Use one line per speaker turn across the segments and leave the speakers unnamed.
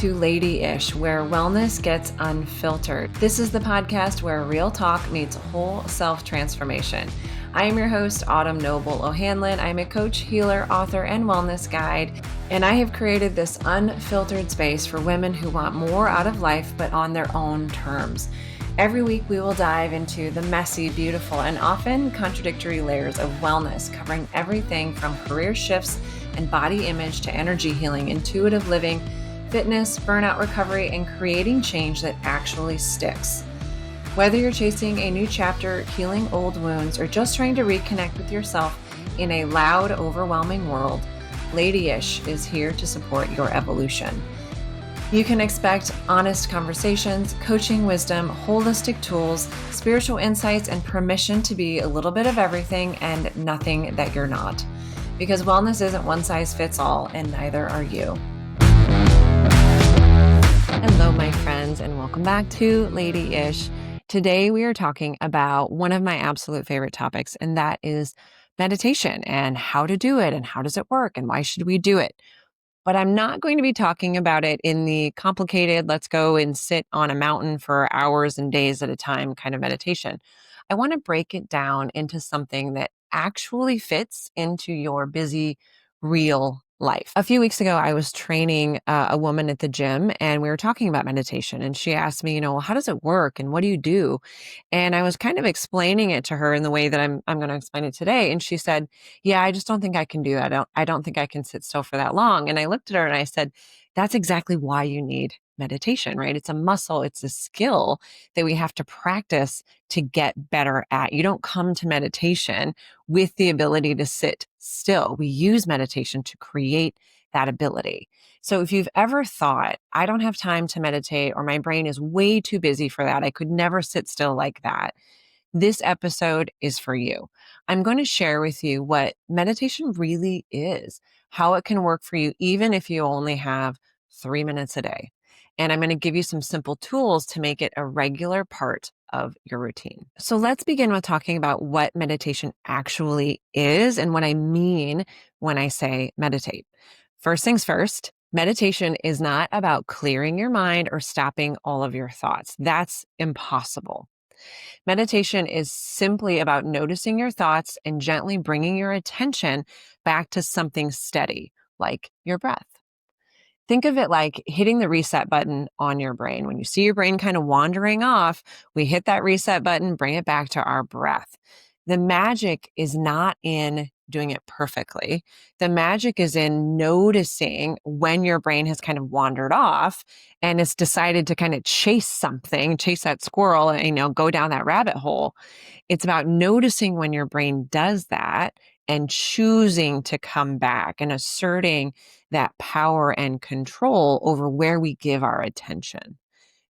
to Lady-ish, where wellness gets unfiltered. This is the podcast where real talk meets whole self-transformation. I am your host, Autumn Noble O'Hanlon. I'm a coach, healer, author, and wellness guide, and I have created this unfiltered space for women who want more out of life, but on their own terms. Every week, we will dive into the messy, beautiful, and often contradictory layers of wellness, covering everything from career shifts and body image to energy healing, intuitive living, fitness, burnout recovery, and creating change that actually sticks. Whether you're chasing a new chapter, healing old wounds, or just trying to reconnect with yourself in a loud, overwhelming world, Lady-ish is here to support your evolution. You can expect honest conversations, coaching wisdom, holistic tools, spiritual insights, and permission to be a little bit of everything and nothing that you're not. Because wellness isn't one size fits all, and neither are you. Hello, my friends, and welcome back to Lady-ish. Today, we are talking about one of my absolute favorite topics, and that is meditation and how to do it and how does it work and why should we do it? But I'm not going to be talking about it in the complicated, let's go and sit on a mountain for hours and days at a time kind of meditation. I want to break it down into something that actually fits into your busy, real life. A few weeks ago, I was training a woman at the gym and we were talking about meditation, and she asked me, how does it work and what do you do? And I was kind of explaining it to her in the way that I'm going to explain it today. And she said, yeah, I just don't think I can do that. I don't think I can sit still for that long. And I looked at her and I said, that's exactly why you need meditation, right? It's a muscle, it's a skill that we have to practice to get better at. You don't come to meditation with the ability to sit still. We use meditation to create that ability. So if you've ever thought, I don't have time to meditate, or my brain is way too busy for that, I could never sit still like that, this episode is for you. I'm going to share with you what meditation really is, how it can work for you, even if you only have 3 minutes a day. And I'm going to give you some simple tools to make it a regular part of your routine. So let's begin with talking about what meditation actually is and what I mean when I say meditate. First things first, meditation is not about clearing your mind or stopping all of your thoughts. That's impossible. Meditation is simply about noticing your thoughts and gently bringing your attention back to something steady, like your breath. Think of it like hitting the reset button on your brain. When you see your brain kind of wandering off, we hit that reset button, bring it back to our breath. The magic is not in doing it perfectly. The magic is in noticing when your brain has kind of wandered off and it's decided to kind of chase something, chase that squirrel and, go down that rabbit hole. It's about noticing when your brain does that and choosing to come back and asserting that power and control over where we give our attention.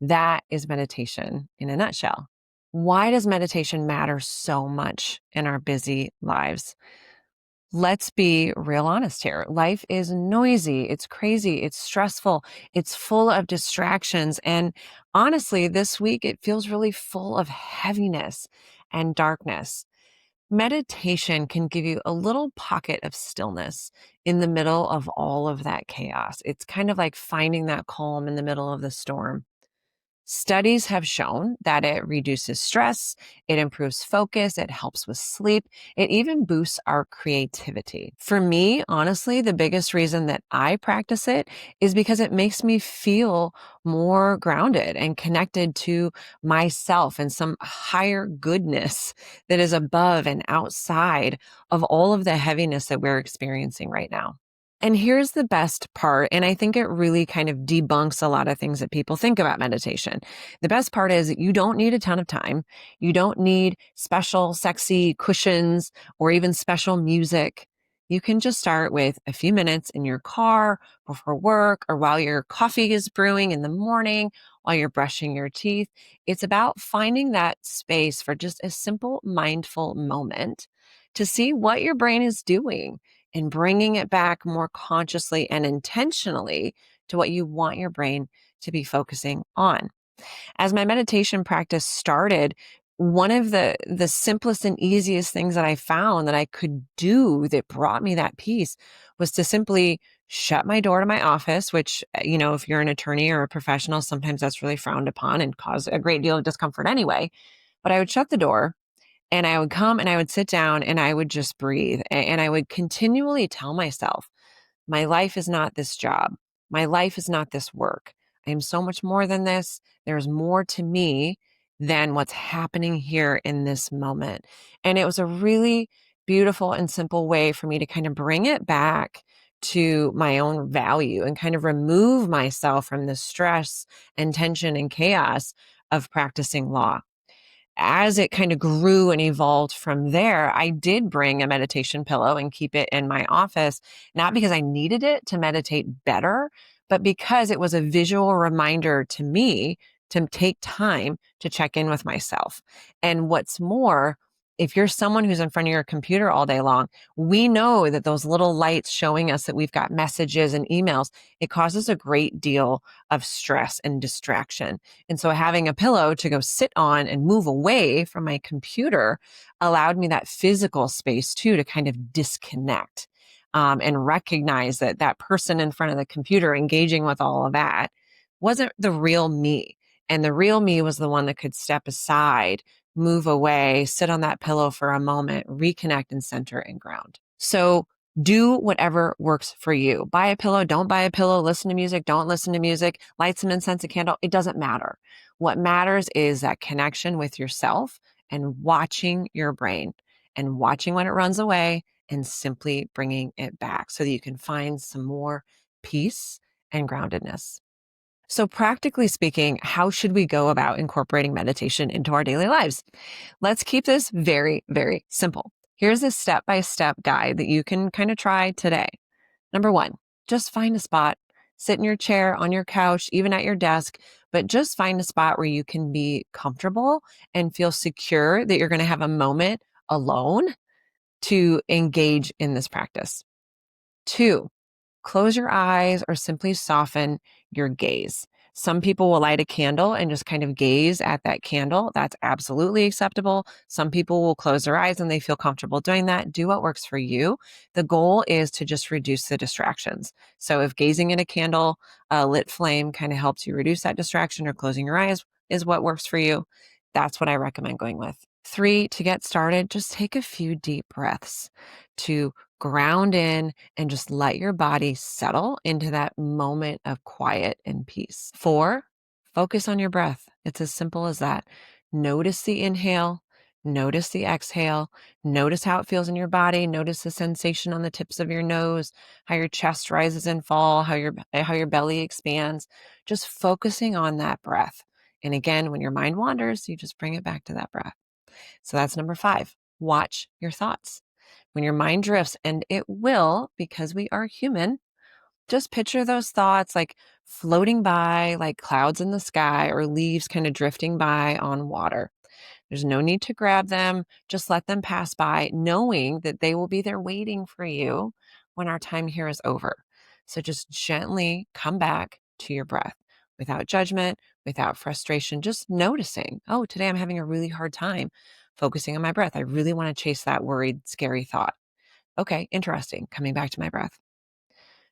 That is meditation in a nutshell. Why does meditation matter so much in our busy lives? Let's be real honest here. Life is noisy. It's crazy. It's stressful. It's full of distractions. And honestly, this week, it feels really full of heaviness and darkness. Meditation can give you a little pocket of stillness in the middle of all of that chaos. It's kind of like finding that calm in the middle of the storm. Studies have shown that it reduces stress, it improves focus, it helps with sleep, it even boosts our creativity. For me, honestly, the biggest reason that I practice it is because it makes me feel more grounded and connected to myself and some higher goodness that is above and outside of all of the heaviness that we're experiencing right now. And here's the best part, and I think it really kind of debunks a lot of things that people think about meditation. The best part is you don't need a ton of time. You don't need special, sexy cushions or even special music. You can just start with a few minutes in your car before work or while your coffee is brewing in the morning, while you're brushing your teeth. It's about finding that space for just a simple, mindful moment to see what your brain is doing and bringing it back more consciously and intentionally to what you want your brain to be focusing on. As my meditation practice started, one of the simplest and easiest things that I found that I could do that brought me that peace was to simply shut my door to my office, which, if you're an attorney or a professional, sometimes that's really frowned upon and cause a great deal of discomfort anyway. But I would shut the door and I would come and I would sit down and I would just breathe. And I would continually tell myself, my life is not this job. My life is not this work. I am so much more than this. There's more to me than what's happening here in this moment. And it was a really beautiful and simple way for me to kind of bring it back to my own value and kind of remove myself from the stress and tension and chaos of practicing law. As it kind of grew and evolved from there, I did bring a meditation pillow and keep it in my office, not because I needed it to meditate better, but because it was a visual reminder to me to take time to check in with myself. And what's more, if you're someone who's in front of your computer all day long, we know that those little lights showing us that we've got messages and emails, it causes a great deal of stress and distraction. And so having a pillow to go sit on and move away from my computer allowed me that physical space too to kind of disconnect and recognize that that person in front of the computer engaging with all of that wasn't the real me. And the real me was the one that could step aside, move away, sit on that pillow for a moment, reconnect and center and ground. So do whatever works for you. Buy a pillow, don't buy a pillow, listen to music, don't listen to music, light some incense, a candle. It doesn't matter. What matters is that connection with yourself and watching your brain and watching when it runs away and simply bringing it back so that you can find some more peace and groundedness. So practically speaking, how should we go about incorporating meditation into our daily lives? Let's keep this very, very simple. Here's a step-by-step guide that you can kind of try today. Number one, just find a spot, sit in your chair, on your couch, even at your desk, but just find a spot where you can be comfortable and feel secure that you're going to have a moment alone to engage in this practice. Two, close your eyes or simply soften your gaze. Some people will light a candle and just kind of gaze at that candle. That's absolutely acceptable. Some people will close their eyes and they feel comfortable doing that. Do what works for you. The goal is to just reduce the distractions. So if gazing at a candle, a lit flame kind of helps you reduce that distraction, or closing your eyes is what works for you, that's what I recommend going with. Three, to get started, just take a few deep breaths to ground in and just let your body settle into that moment of quiet and peace. Four, focus on your breath. It's as simple as that. Notice the inhale, notice the exhale, notice how it feels in your body, notice the sensation on the tips of your nose, how your chest rises and falls, how your belly expands, just focusing on that breath. And again, when your mind wanders, you just bring it back to that breath. So that's number five. Watch your thoughts. When your mind drifts, and it will because we are human, just picture those thoughts like floating by, like clouds in the sky or leaves kind of drifting by on water. There's no need to grab them. Just let them pass by, knowing that they will be there waiting for you when our time here is over. So just gently come back to your breath without judgment, without frustration, just noticing, oh, today I'm having a really hard time focusing on my breath. I really want to chase that worried, scary thought. Okay, interesting. Coming back to my breath.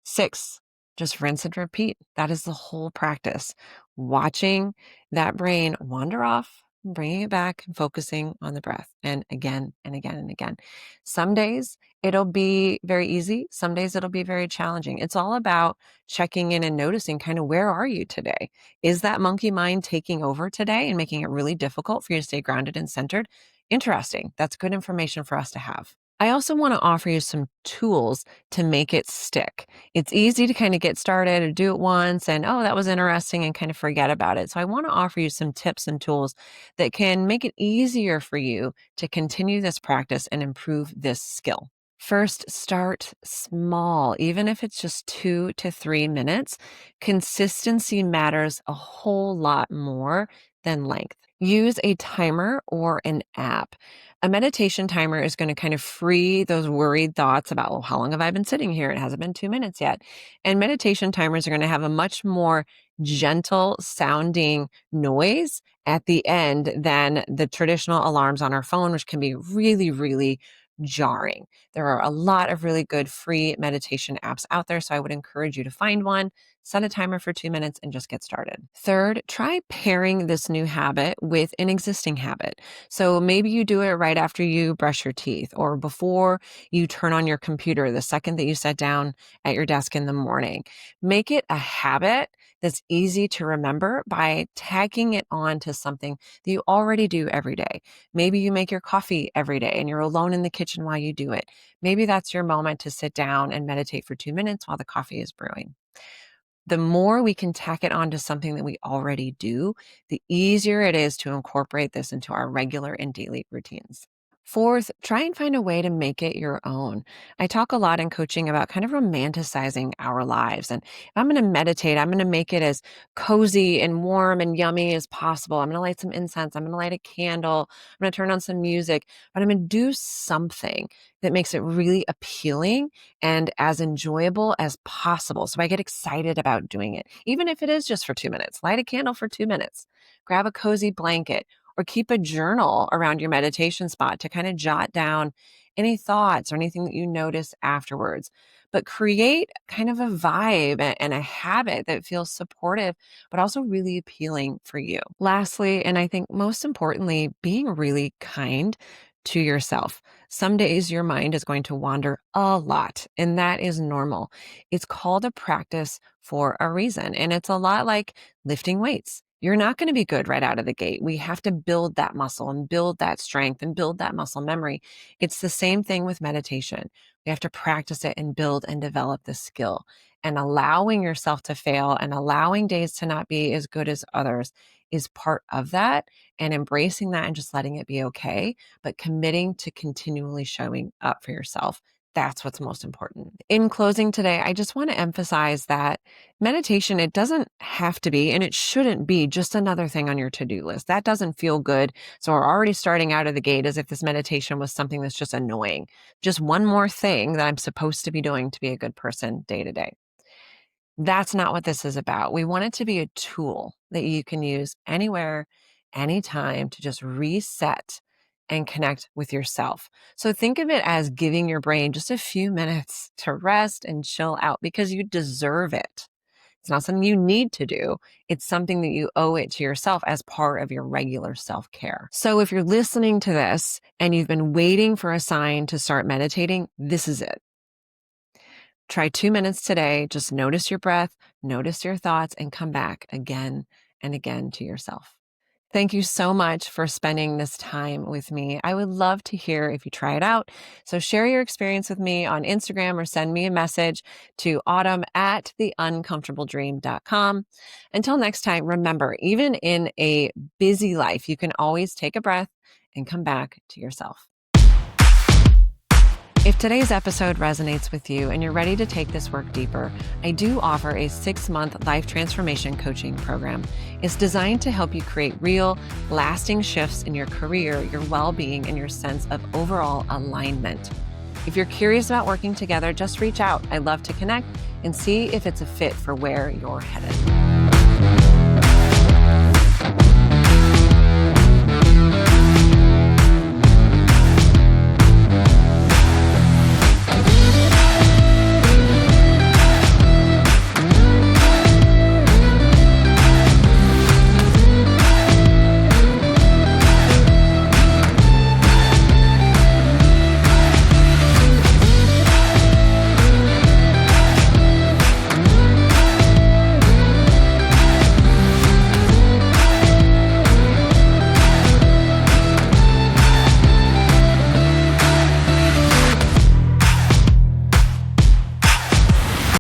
Six, just rinse and repeat. That is the whole practice. Watching that brain wander off, bringing it back and focusing on the breath. And again and again and again. Some days it'll be very easy. Some days it'll be very challenging. It's all about checking in and noticing kind of, where are you today? Is that monkey mind taking over today and making it really difficult for you to stay grounded and centered? Interesting. That's good information for us to have. I also want to offer you some tools to make it stick. It's easy to kind of get started or do it once and, oh, that was interesting, and kind of forget about it. So I want to offer you some tips and tools that can make it easier for you to continue this practice and improve this skill. First, start small, even if it's just 2 to 3 minutes. Consistency matters a whole lot more than length. Use a timer or an app. A meditation timer is going to kind of free those worried thoughts about, well, how long have I been sitting here? It hasn't been 2 minutes yet. And meditation timers are going to have a much more gentle sounding noise at the end than the traditional alarms on our phone, which can be really, really jarring. There are a lot of really good free meditation apps out there, so I would encourage you to find one, set a timer for 2 minutes, and just get started. Third, try pairing this new habit with an existing habit. So maybe you do it right after you brush your teeth or before you turn on your computer the second that you sit down at your desk in the morning. Make it a habit that's easy to remember by tagging it on to something that you already do every day. Maybe you make your coffee every day and you're alone in the kitchen while you do it. Maybe that's your moment to sit down and meditate for 2 minutes while the coffee is brewing. The more we can tack it onto something that we already do, the easier it is to incorporate this into our regular and daily routines. Fourth, try and find a way to make it your own. I talk a lot in coaching about kind of romanticizing our lives. And if I'm going to meditate, I'm going to make it as cozy and warm and yummy as possible. I'm going to light some incense. I'm going to light a candle. I'm going to turn on some music, but I'm going to do something that makes it really appealing and as enjoyable as possible. So I get excited about doing it, even if it is just for 2 minutes. Light a candle for 2 minutes, grab a cozy blanket, or keep a journal around your meditation spot to kind of jot down any thoughts or anything that you notice afterwards. But create kind of a vibe and a habit that feels supportive, but also really appealing for you. Lastly, and I think most importantly, being really kind to yourself. Some days your mind is going to wander a lot, and that is normal. It's called a practice for a reason, and it's a lot like lifting weights. You're not going to be good right out of the gate. We have to build that muscle and build that strength and build that muscle memory. It's the same thing with meditation. We have to practice it and build and develop the skill. And allowing yourself to fail and allowing days to not be as good as others is part of that, and embracing that and just letting it be okay, but committing to continually showing up for yourself. That's what's most important. In closing today, I just want to emphasize that meditation, it doesn't have to be, and it shouldn't be just another thing on your to-do list. That doesn't feel good. So we're already starting out of the gate as if this meditation was something that's just annoying. Just one more thing that I'm supposed to be doing to be a good person day to day. That's not what this is about. We want it to be a tool that you can use anywhere, anytime to just reset and connect with yourself. So think of it as giving your brain just a few minutes to rest and chill out because you deserve it. It's not something you need to do. It's something that you owe it to yourself as part of your regular self-care. So if you're listening to this and you've been waiting for a sign to start meditating, this is it. Try 2 minutes today. Just notice your breath, notice your thoughts, and come back again and again to yourself. Thank you so much for spending this time with me. I would love to hear if you try it out. So share your experience with me on Instagram or send me a message to autumn@theuncomfortabledream.com. Until next time, remember, even in a busy life, you can always take a breath and come back to yourself. If today's episode resonates with you and you're ready to take this work deeper, I do offer a 6-month life transformation coaching program. It's designed to help you create real, lasting shifts in your career, your well-being, and your sense of overall alignment. If you're curious about working together, just reach out. I'd love to connect and see if it's a fit for where you're headed.